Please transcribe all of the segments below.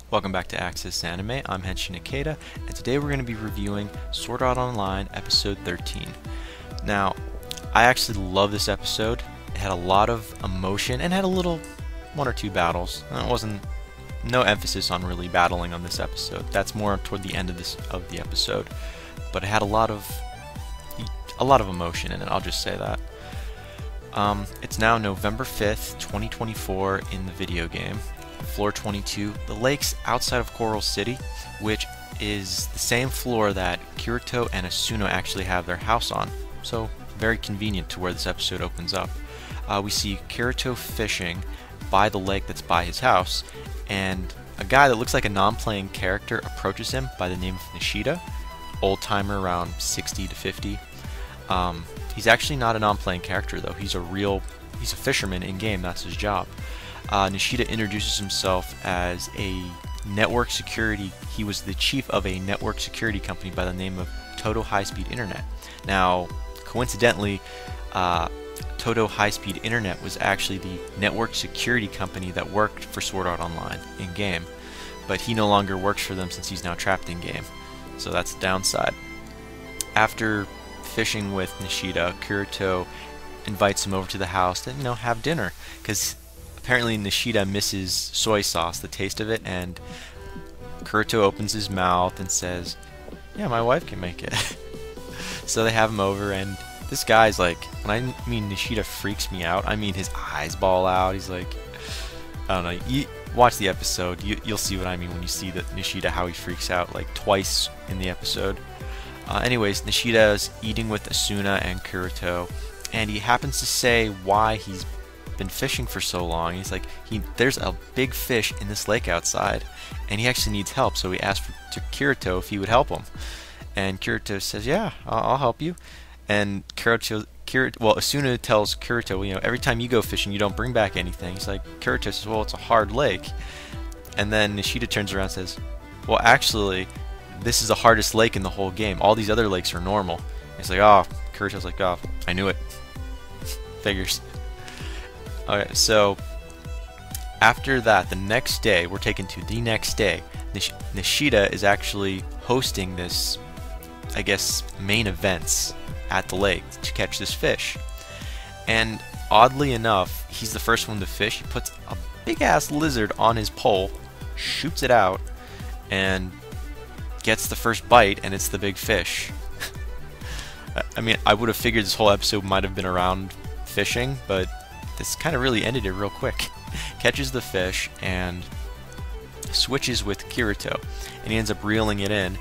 Welcome back to Acces Anime. I'm Henshin Ikeda, and today we're going to be reviewing Sword Art Online Episode 13. Now, I actually love this episode. It had a lot of emotion and had a little one or two battles. It wasn't no emphasis on really battling on this episode. That's more toward the end of the episode, but it had a lot of emotion in it. I'll just say that. It's now November 5th, 2024 in the video game. Floor 22, the lakes outside of Coral City, which is the same floor that Kirito and Asuna actually have their house on. So very convenient to where this episode opens up. We see Kirito fishing by the lake that's by his house, and a guy that looks like a non-playing character approaches him by the name of Nishida, old timer around 60 to 50. He's actually not a non-playing character though. He's a fisherman in game. That's his job. Nishida introduces himself as a network security. He was the chief of a network security company by the name of Todo High Speed Internet. Now, coincidentally, Todo High Speed Internet was actually the network security company that worked for Sword Art Online in game, but he no longer works for them since he's now trapped in game. So that's the downside. After fishing with Nishida, Kirito invites him over to the house to have dinner, because apparently Nishida misses soy sauce, the taste of it, and Kirito opens his mouth and says, "Yeah, my wife can make it." So they have him over, and this guy's like, when I mean Nishida freaks me out, I mean his eyes ball out. He's like, I don't know, you watch the episode, you'll see what I mean when you see that Nishida, how he freaks out like twice in the episode. Anyways, Nishida's eating with Asuna and Kirito, and he happens to say why he's been fishing for so long. He's like, there's a big fish in this lake outside, and he actually needs help. So he asked to Kirito if he would help him, and Kirito says, "Yeah, I'll help you." And Asuna tells Kirito, every time you go fishing, you don't bring back anything. He's like, Kirito says, "Well, it's a hard lake," and then Nishida turns around and says, "Well, actually, this is the hardest lake in the whole game. All these other lakes are normal." And he's like, "Oh," Kirito's like, "Oh, I knew it." Figures. Okay, so after that, the next day, we're taken to the next day. Nishida is actually hosting this, I guess, main events at the lake to catch this fish. And oddly enough, he's the first one to fish. He puts a big-ass lizard on his pole, shoots it out, and gets the first bite, and it's the big fish. I mean, I would have figured this whole episode might have been around fishing, but this kind of really ended it real quick. Catches the fish and switches with Kirito, and he ends up reeling it in,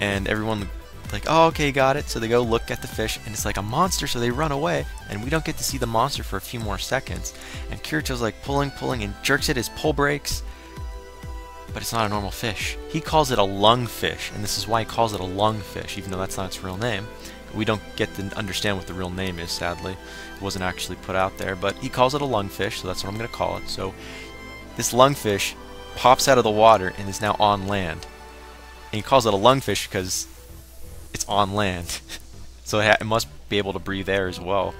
and everyone like, "Oh, okay, got it." So they go look at the fish, and it's like a monster, so they run away, and we don't get to see the monster for a few more seconds, and Kirito's like pulling, and jerks at his pole brakes, but it's not a normal fish. He calls it a lungfish, and this is why he calls it a lungfish, even though that's not its real name. We don't get to understand what the real name is, sadly. It wasn't actually put out there, but he calls it a lungfish, so that's what I'm going to call it. So this lungfish pops out of the water and is now on land. And he calls it a lungfish because it's on land. So it must be able to breathe air as well.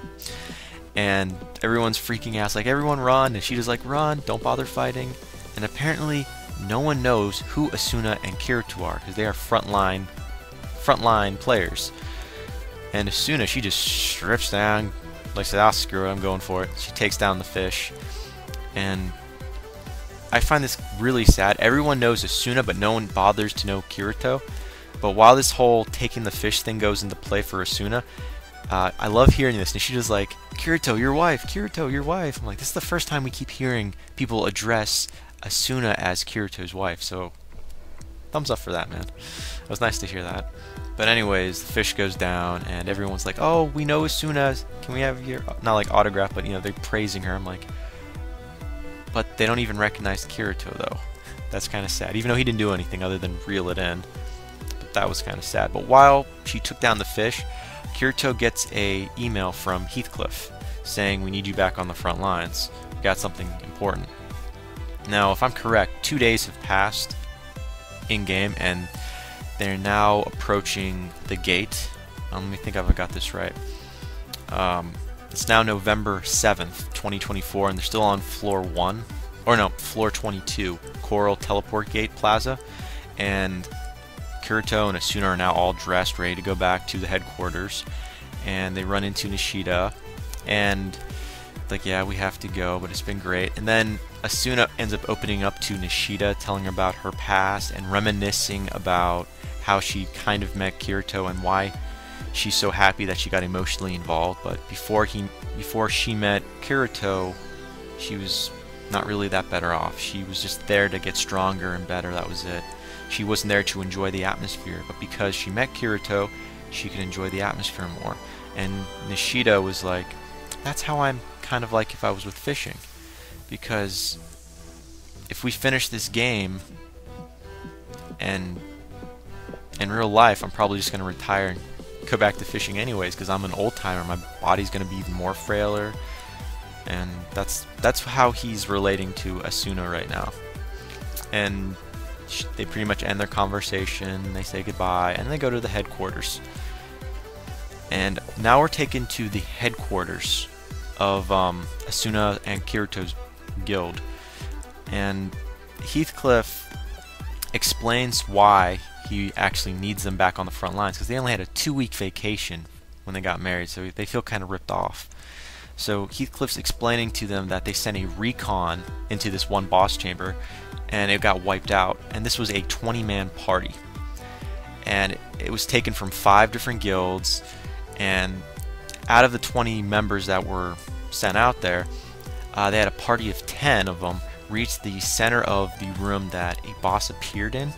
And everyone's freaking out. It's like, "Everyone run!" And Nishida's like, "Run, don't bother fighting." And apparently no one knows who Asuna and Kirito are, because they are frontline players. And Asuna, she just strips down, like, says, "Ah, screw it, I'm going for it." She takes down the fish, and I find this really sad. Everyone knows Asuna, but no one bothers to know Kirito. But while this whole taking the fish thing goes into play for Asuna, I love hearing this. Nishida's like, "Kirito, your wife, Kirito, your wife." I'm like, this is the first time we keep hearing people address Asuna as Kirito's wife, so thumbs up for that, man. It was nice to hear that. But anyways, the fish goes down, and everyone's like, "Oh, we know Asuna. Can we have your," not like autograph, but they're praising her. I'm like, but they don't even recognize Kirito though. That's kind of sad. Even though he didn't do anything other than reel it in, but that was kind of sad. But while she took down the fish, Kirito gets a email from Heathcliff saying, "We need you back on the front lines. We got something important." Now, if I'm correct, 2 days have passed in game, and they're now approaching the gate. Let me think if I got this right. It's now November 7th, 2024, and they're still on floor 1. or no, floor 22, Coral Teleport Gate Plaza, and Kirito and Asuna are now all dressed, ready to go back to the headquarters, and they run into Nishida, and like, yeah, we have to go, but it's been great. And then Asuna ends up opening up to Nishida, telling her about her past and reminiscing about how she kind of met Kirito and why she's so happy that she got emotionally involved. But before she met Kirito, she was not really that better off. She was just there to get stronger and better, that was it. She wasn't there to enjoy the atmosphere, but because she met Kirito, she could enjoy the atmosphere more. And Nishida was like, that's how I'm kind of like if I was with fishing, because if we finish this game and in real life, I'm probably just going to retire and go back to fishing anyways, because I'm an old timer. My body's going to be even more frailer, and that's how he's relating to Asuna right now. And they pretty much end their conversation, they say goodbye, and they go to the headquarters. And now we're taken to the headquarters of Asuna and Kirito's guild, and Heathcliff explains why he actually needs them back on the front lines, because they only had a 2-week vacation when they got married, so they feel kind of ripped off. So Heathcliff's explaining to them that they sent a recon into this one boss chamber, and it got wiped out, and this was a 20-man party, and it was taken from 5 different guilds, and out of the 20 members that were sent out there, they had a party of 10 of them reach the center of the room that a boss appeared in,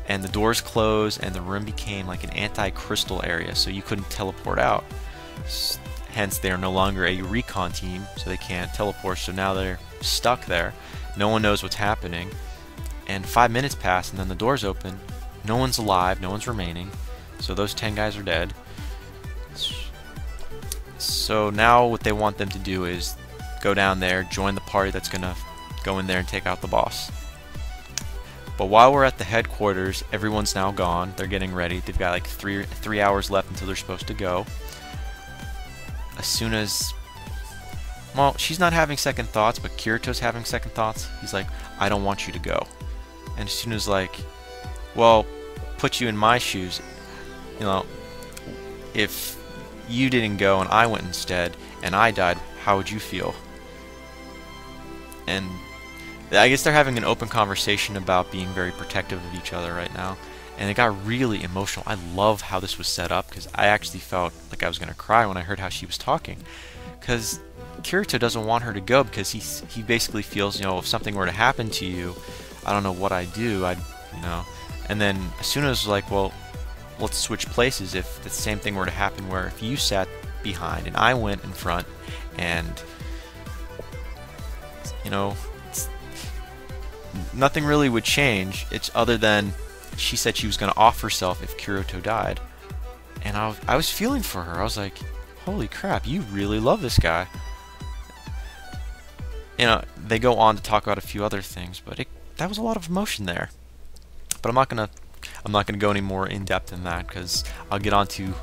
and the doors closed and the room became like an anti-crystal area, so you couldn't teleport out. Hence, they are no longer a recon team, so they can't teleport, so now they're stuck there. No one knows what's happening, and 5 minutes pass, and then the doors open. No one's alive, no one's remaining, so those 10 guys are dead. So now what they want them to do is go down there, join the party that's gonna go in there and take out the boss. But while we're at the headquarters, everyone's now gone. They're getting ready. They've got like three hours left until they're supposed to go. Asuna's, well, she's not having second thoughts, but Kirito's having second thoughts. He's like, I don't want you to go. And Asuna's like, well, put you in my shoes. You know, if you didn't go and I went instead and I died, how would you feel? And I guess they're having an open conversation about being very protective of each other right now, and it got really emotional. I love how this was set up, because I actually felt like I was going to cry when I heard how she was talking, because Kirito doesn't want her to go, because he basically feels, you know, if something were to happen to you, I don't know what I'd do, you know. And then Asuna's like, well, let's switch places. If the same thing were to happen, where if you sat behind and I went in front, and you know, nothing really would change. It's other than she said she was going to off herself if Kirito died, and I was feeling for her. I was like, holy crap, you really love this guy. You know, they go on to talk about a few other things, but that was a lot of emotion there. But I'm not gonna go any more in depth than that, because I'll get on to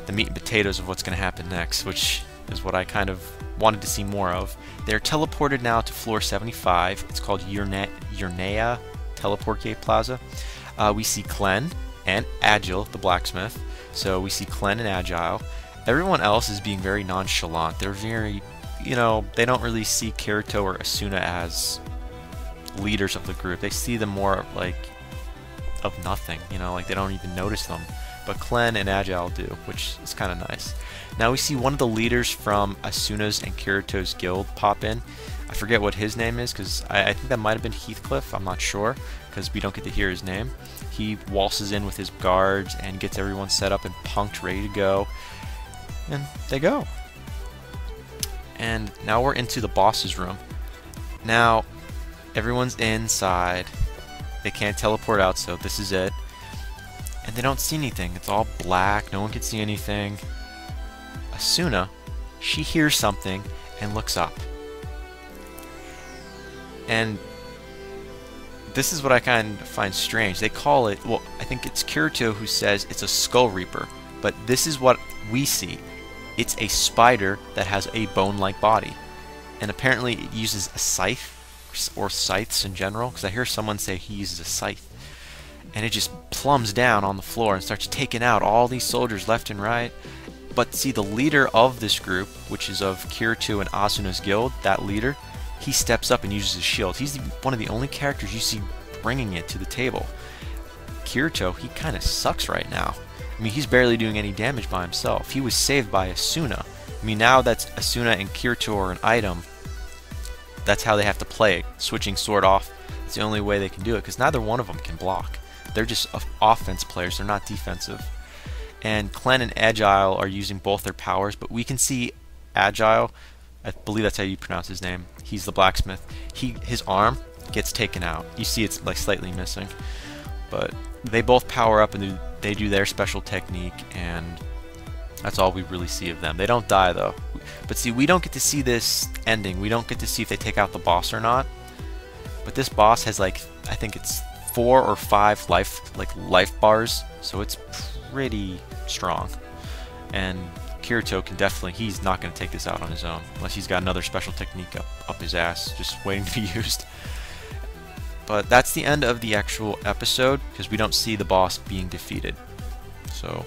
the meat and potatoes of what's gonna happen next, which is what I kind of wanted to see more of. They're teleported now to floor 75. It's called Yurnea Teleport Gate Plaza. We see Klen and Agile, the blacksmith. So we see Klen and Agile. Everyone else is being very nonchalant. They're very, you know, they don't really see Kirito or Asuna as leaders of the group. They see them more like of nothing, you know, like they don't even notice them. But Klen and Agile do, which is kind of nice. Now we see one of the leaders from Asuna's and Kirito's guild pop in. I forget what his name is, because I think that might have been Heathcliff. I'm not sure, because we don't get to hear his name. He waltzes in with his guards and gets everyone set up and punked, ready to go. And they go. And now we're into the boss's room. Now, everyone's inside. They can't teleport out, so this is it. And they don't see anything. It's all black. No one can see anything. Asuna, she hears something and looks up. And this is what I kind of find strange. They call it, well, I think it's Kirito who says it's a skull reaper, but this is what we see. It's a spider that has a bone-like body, and apparently it uses a scythe or scythes in general, because I hear someone say he uses a scythe, and it just plumbs down on the floor and starts taking out all these soldiers left and right. But see, the leader of this group, which is of Kirito and Asuna's guild, that leader, he steps up and uses his shield. He's one of the only characters you see bringing it to the table. Kirito, he kind of sucks right now. I mean, he's barely doing any damage by himself. He was saved by Asuna. I mean, now that Asuna and Kirito are an item, that's how they have to play, switching sword off. It's the only way they can do it, because neither one of them can block. They're just offense players, they're not defensive. And Clen and Agile are using both their powers, but we can see Agile, I believe that's how you pronounce his name, he's the blacksmith, his arm gets taken out. You see it's like slightly missing. But they both power up and they do their special technique, and that's all we really see of them. They don't die though. But see, we don't get to see this ending. We don't get to see if they take out the boss or not. But this boss has like, I think it's 4 or 5 life bars, so it's pretty strong. And Kirito can definitely, he's not going to take this out on his own unless he's got another special technique up his ass just waiting to be used. But that's the end of the actual episode, because we don't see the boss being defeated. So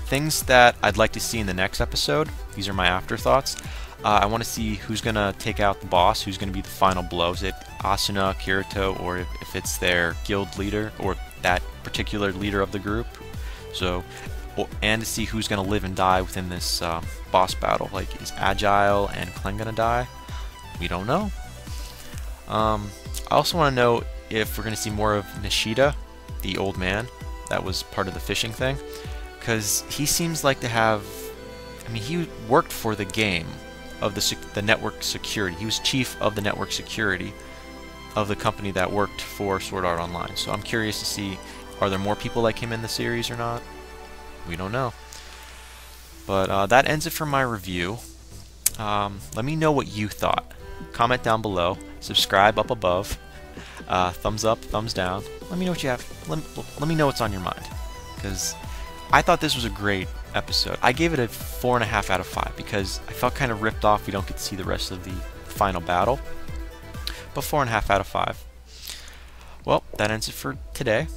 things that I'd like to see in the next episode, these are my afterthoughts. I want to see who's going to take out the boss, who's going to be the final blow. Is it Asuna, Kirito, or if it's their guild leader, or that particular leader of the group. So, and to see who's going to live and die within this boss battle. Like, is Agile and Clen going to die? We don't know. I also want to know if we're going to see more of Nishida, the old man that was part of the fishing thing, because he seems like to have, I mean, he worked for the game of the network security. He was chief of the network security of the company that worked for Sword Art Online. So I'm curious to see, are there more people like him in the series or not? We don't know. But that ends it for my review. Let me know what you thought. Comment down below. Subscribe up above. Thumbs up, thumbs down. Let me know what you have. Let me know what's on your mind, because I thought this was a great episode. I gave it a 4.5 out of 5 because I felt kind of ripped off. We don't get to see the rest of the final battle, but 4.5 out of 5. Well, that ends it for today.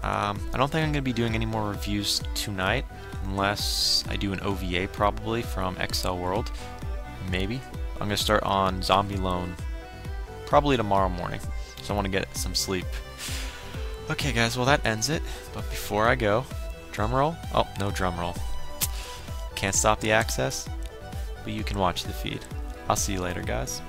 I don't think I'm going to be doing any more reviews tonight, unless I do an OVA probably from XL World. Maybe. I'm going to start on Zombie Lone probably tomorrow morning, so I want to get some sleep. Okay guys, well that ends it, but before I go, drum roll. Oh, no drum roll. Can't stop the access, but you can watch the feed. I'll see you later guys.